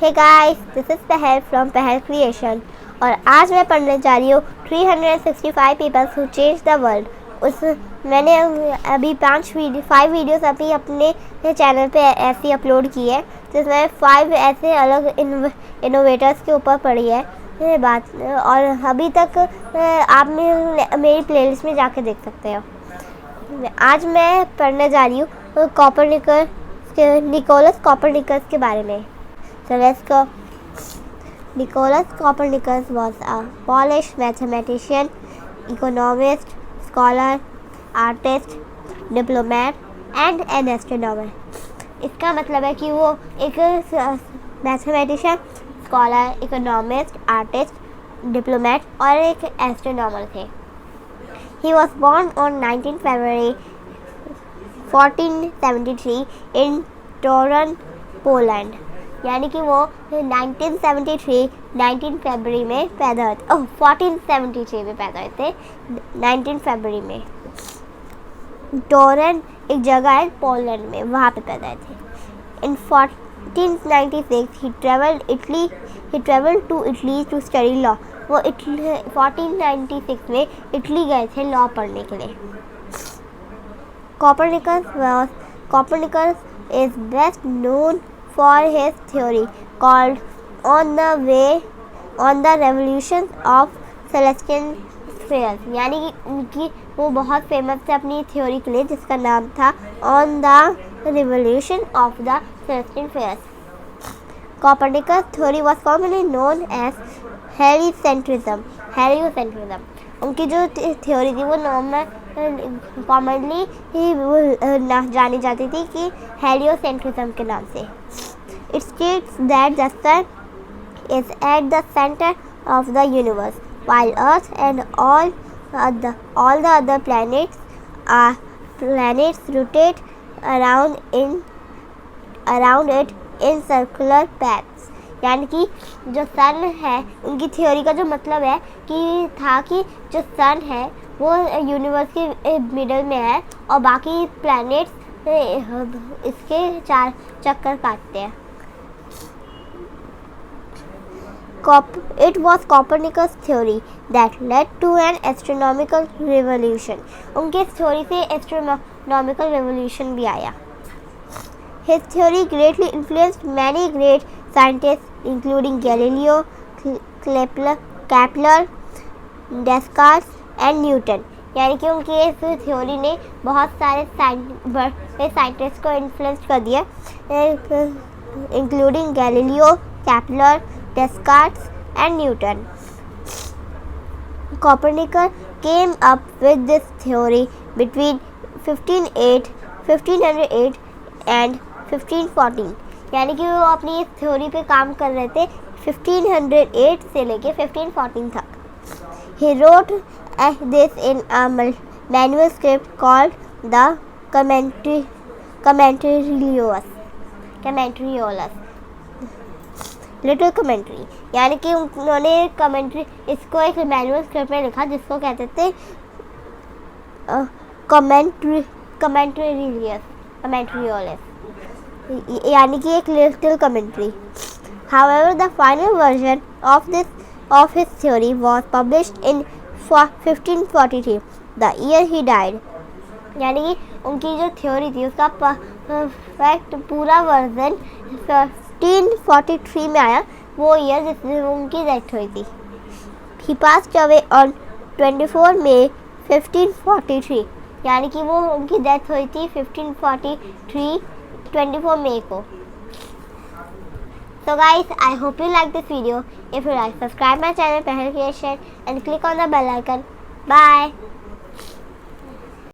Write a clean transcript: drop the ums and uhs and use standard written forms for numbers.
Hey guys, this is Pahal from Pahal creation और आज मैं पढ़ने जा रही हूँ 365 peoples who change the world. उस मैंने अभी 5 वीडियोस अभी अपने चैनल पे ऐसी अपलोड की है जिसमें 5 ऐसे अलग इनोवेटर्स के ऊपर पढ़ी है बात, और अभी तक आप मेरी प्लेलिस्ट में जाके देख सकते हो। आज मैं पढ़ने जा रही हूँ निकोलस कोपरनिकस के बारे में। So let's go. Nicholas Copernicus was a Polish mathematician, economist, scholar, artist, diplomat and an astronomer. इसका मतलब है कि वो एक mathematician, scholar, economist, artist, diplomat और एक एस्ट्रोनॉमर थे। He was born on 19 February 1473 in Torun, Poland. यानी कि वो 1973 फरवरी में पैदा हुए थे। 1473 में पैदा हुए थे, 19 फरवरी में। टोरन एक जगह है पोलैंड में, वहाँ पे पैदा हुए थे। In 1496 he travelled to Italy to study law. वो 1496 में इटली गए थे लॉ पढ़ने के लिए। Copernicus is best known for his theory called on the revolutions of celestial spheres। यानी कि वो बहुत फेमस थे अपनी थ्योरी के लिए जिसका नाम था on the revolution of the celestial spheres। Copernicus theory was commonly known as heliocentrism। उनकी जो थ्योरी थी वो कॉमनली जानी जाती थी कि हेलियोसेंट्रिज्म के नाम से। It states that the sun is at the center of the universe, while Earth and all the other planets rotate around it in circular paths। यानी कि जो सन है, उनकी थ्योरी का जो मतलब है कि जो सन है वो यूनिवर्स के मिडल में है और बाकी प्लैनेट्स इसके 4 चक्कर काटते हैं। It was Copernicus' theory that led to an astronomical revolution। उनके इस थ्योरी से astronomical revolution भी आया। His theory greatly influenced many great scientists including Galileo, Kepler, Descartes and Newton। यानी कि उनकी इस थ्योरी ने बहुत सारे साइंटिस्ट को इन्फ्लुएंस कर दिया, including Galileo, Kepler, Descartes and Newton। Copernicus came up with this theory between 1508 and 1514। यानी कि वो अपनी इस थ्योरी पे काम कर रहे थे 1508 से लेके 1514 तक। He wrote this in a manuscript called the Commentariosus। Little commentary. यानी कि उन्होंने कमेंट्री इसको एक मैन्युस्क्रिप्ट में लिखा जिसको कहते थे कमेंट्रियोलस, यानी कि एक little commentary. However, the final version of his theory was published in 1543, the year he died। यानी कि उनकी जो थ्योरी थी उसका परफेक्ट पूरा वर्जन 1543 में आया, वो ईयर जिसमें उनकी डेथ हुई थी। He passed away on 24 May 1543। यानी कि वो उनकी डेथ हुई थी 24 मई को। So guys, I hope you like this video. If you like, subscribe my channel Pehal Creation and click on the bell icon. Bye.